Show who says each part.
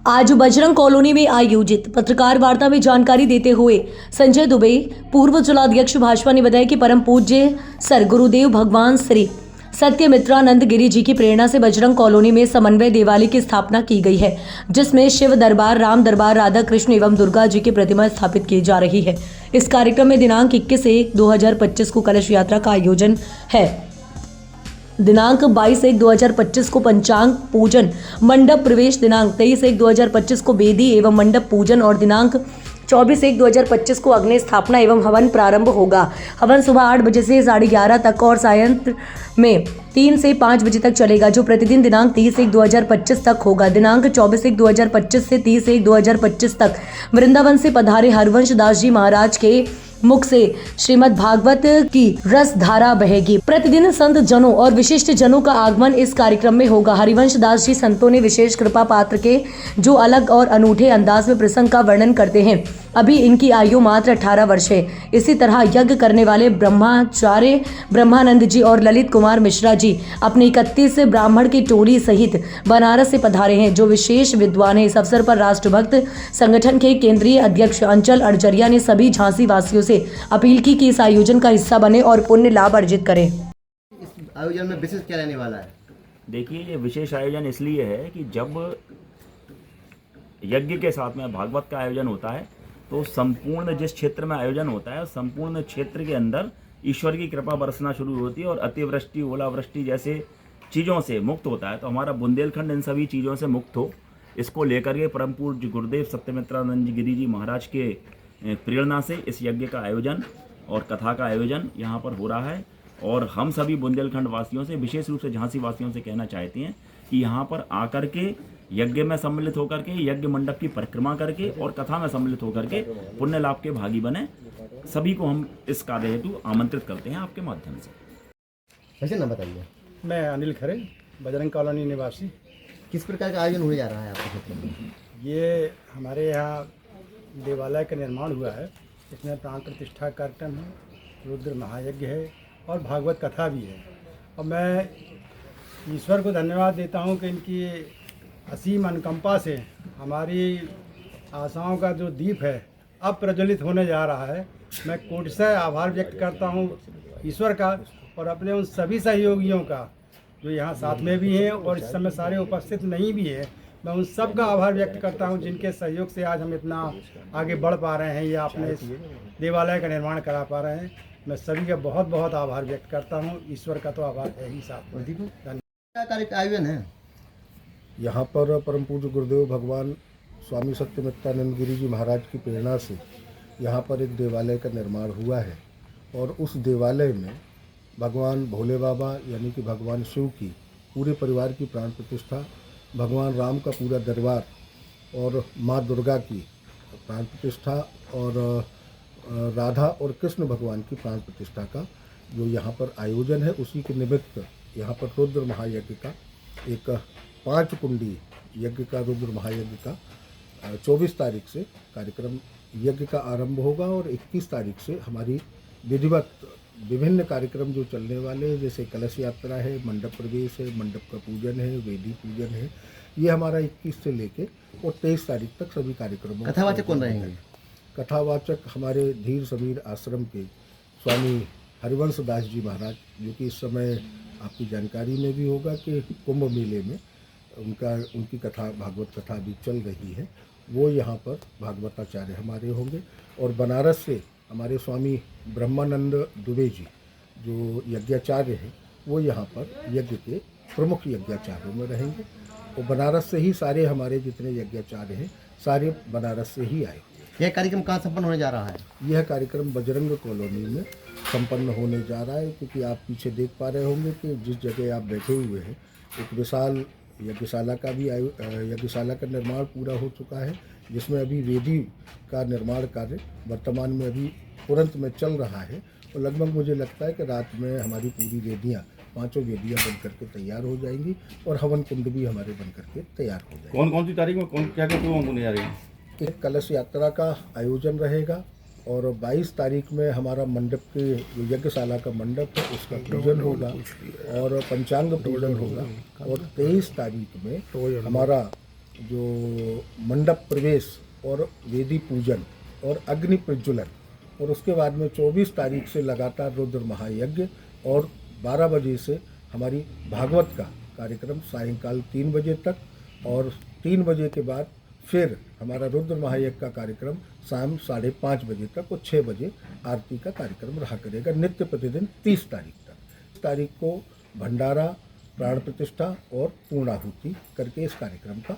Speaker 1: आज बजरंग कॉलोनी में आयोजित पत्रकार वार्ता में जानकारी देते हुए संजय दुबे, पूर्व जिलाध्यक्ष भाजपा ने बताया कि परम पूज्य सर गुरुदेव भगवान श्री सत्यमित्रानंद गिरी जी की प्रेरणा से बजरंग कॉलोनी में समन्वय देवालय की स्थापना की गई है, जिसमें शिव दरबार, राम दरबार, राधा कृष्ण एवं दुर्गा जी की प्रतिमा स्थापित की जा रही है। इस कार्यक्रम में दिनांक 21/1/2025 को कलश यात्रा का आयोजन है। दिनांक 22/1/2025 को पंचांग पूजन, मंडप प्रवेश, दिनांक 23/1/2025 को वेदी एवं मंडप पूजन और दिनांक 24/1/2025 को अग्नि स्थापना एवं हवन प्रारंभ होगा। हवन सुबह 8 बजे से 11:30 तक और सायंत्र में 3 से 5 बजे तक चलेगा, जो प्रतिदिन दिनांक 30/1/2025 तक होगा। दिनांक 24/1/2025 से 30/1/2025 तक वृंदावन से पधारे हरिवंश दास जी महाराज के मुख से श्रीमद् भागवत की रस धारा बहेगी। प्रतिदिन संत जनों और विशिष्ट जनों का आगमन इस कार्यक्रम में होगा। हरिवंश दास जी संतों ने विशेष कृपा पात्र के जो अलग और अनूठे अंदाज में प्रसंग का वर्णन करते हैं। अभी इनकी आयु मात्र 18 वर्ष है। इसी तरह यज्ञ करने वाले ब्रह्माचार्य ब्रह्मानंद जी और ललित कुमार मिश्रा जी अपने 31 ब्राह्मण की टोली सहित बनारस से पधारे हैं, जो विशेष विद्वान है। इस अवसर पर राष्ट्रभक्त संगठन के केंद्रीय अध्यक्ष अंचल अड़जरिया ने सभी झांसी वासियों से अपील की कि इस आयोजन का हिस्सा बने और पुण्य लाभ अर्जित करें।
Speaker 2: इस आयोजन में विशेष क्या रहने वाला है?
Speaker 3: देखिए, ये विशेष आयोजन इसलिए है कि जब यज्ञ के साथ में भागवत का आयोजन होता है तो संपूर्ण जिस क्षेत्र में आयोजन होता है संपूर्ण क्षेत्र के अंदर ईश्वर की कृपा बरसना शुरू होती है और अतिवृष्टि, ओलावृष्टि जैसे चीज़ों से मुक्त होता है। तो हमारा बुंदेलखंड इन सभी चीज़ों से मुक्त हो, इसको लेकर के परम पूज्य गुरुदेव सत्यमित्रानंद गिरी जी महाराज के प्रेरणा से इस यज्ञ का आयोजन और कथा का आयोजन यहाँ पर हो रहा है। और हम सभी बुंदेलखंड वासियों से, विशेष रूप से झांसी वासियों से कहना चाहते हैं कि यहाँ पर आकर के यज्ञ में सम्मिलित होकर के, यज्ञ मंडप की परिक्रमा करके और कथा में सम्मिलित होकर के पुण्य लाभ के भागी बने। सभी को हम इस कार्य हेतु आमंत्रित करते हैं आपके माध्यम से।
Speaker 2: वैसे ना बताइए,
Speaker 4: मैं अनिल खरे, बजरंग कॉलोनी निवासी।
Speaker 2: किस प्रकार का आयोजन होने जा रहा है आपके क्षेत्र में?
Speaker 4: ये हमारे यहाँ देवालय का निर्माण हुआ है। इसमें प्राण प्रतिष्ठा कार्यक्रम है, रुद्र महायज्ञ है और भागवत कथा भी है। और मैं ईश्वर को धन्यवाद देता हूँ कि इनकी असीम अनुकंपा से हमारी आशाओं का जो दीप है अब प्रज्वलित होने जा रहा है। मैं कोटिशः आभार व्यक्त करता हूँ ईश्वर का और अपने उन सभी सहयोगियों का जो यहाँ साथ में भी हैं और इस समय सारे उपस्थित नहीं भी हैं। मैं उन सब का आभार व्यक्त करता हूँ जिनके सहयोग से आज हम इतना आगे बढ़ पा रहे हैं या अपने इस देवालय का निर्माण करा पा रहे हैं। मैं सभी का बहुत बहुत आभार व्यक्त करता हूँ। ईश्वर का तो आभार है ही साथ में।
Speaker 2: क्या कार्य का आयोजन है?
Speaker 5: यहाँ पर परम पूज्य गुरुदेव भगवान स्वामी सत्यमित्रानंद गिरी जी महाराज की प्रेरणा से यहाँ पर एक देवालय का निर्माण हुआ है और उस देवालय में भगवान भोले बाबा यानी कि भगवान शिव की पूरे परिवार की प्राण प्रतिष्ठा, भगवान राम का पूरा दरबार और माँ दुर्गा की प्राण प्रतिष्ठा और राधा और कृष्ण भगवान की प्राण प्रतिष्ठा का जो यहाँ पर आयोजन है, उसी के निमित्त यहाँ पर रुद्र महायज्ञ का एक 5 कुंडी यज्ञ का, रुद्र महायज्ञ का 24 तारीख से कार्यक्रम यज्ञ का आरंभ होगा और 21 तारीख से हमारी विधिवत विभिन्न कार्यक्रम जो चलने वाले हैं, जैसे कलश यात्रा है, मंडप प्रवेश है, मंडप का पूजन है, वेदी पूजन है, ये हमारा 21 से लेके और 23 तारीख तक सभी कार्यक्रमों।
Speaker 2: कथावाचक कौन रहेंगे?
Speaker 5: कथावाचक हमारे धीर समीर आश्रम के स्वामी हरिवंश दास जी महाराज, जो कि इस समय आपकी जानकारी में भी होगा कि कुंभ मेले में उनकी कथा, भागवत कथा भी चल रही है, वो यहाँ पर भागवताचार्य हमारे होंगे। और बनारस से हमारे स्वामी ब्रह्मानंद दुबे जी जो यज्ञाचार्य हैं, वो यहाँ पर यज्ञ के प्रमुख यज्ञाचार्यों में रहेंगे। और बनारस से ही सारे हमारे जितने यज्ञाचार्य हैं सारे बनारस से ही आए।
Speaker 2: यह कार्यक्रम कहाँ संपन्न होने जा रहा है?
Speaker 5: यह कार्यक्रम बजरंग कॉलोनी में संपन्न होने जा रहा है, क्योंकि आप पीछे देख पा रहे होंगे कि जिस जगह आप बैठे हुए हैं एक विशाल यज्ञशाला का भी यज्ञशाला का निर्माण पूरा हो चुका है, जिसमें अभी वेदी का निर्माण कार्य वर्तमान में अभी तुरंत में चल रहा है। और लगभग मुझे लगता है कि रात में हमारी पूरी वेदियाँ, 5 वेदियाँ बन करके तैयार हो जाएंगी और हवन कुंड भी हमारे बन करके तैयार हो जाएंगे।
Speaker 6: कौन कौन सी तारीख में क्या क्या प्रोग्राम होने जा रहे हैं?
Speaker 5: एक कलश यात्रा का आयोजन रहेगा और 22 तारीख में हमारा मंडप के जो यज्ञशाला का मंडप है उसका पूजन होगा और पंचांग पूजन होगा। और 23 तारीख में हमारा जो मंडप प्रवेश और वेदी पूजन और अग्नि प्रज्वलन, और उसके बाद में 24 तारीख से लगातार रुद्र महायज्ञ और 12 बजे से हमारी भागवत का कार्यक्रम सायंकाल 3 बजे तक, और 3 बजे के बाद फिर हमारा रुद्र महायज्ञ का कार्यक्रम शाम 5:30 बजे तक और 6 बजे आरती का कार्यक्रम रहा करेगा, नित्य प्रतिदिन 30 तारीख तक। तारीख को भंडारा, प्राण प्रतिष्ठा और पूर्णाहुति करके इस कार्यक्रम का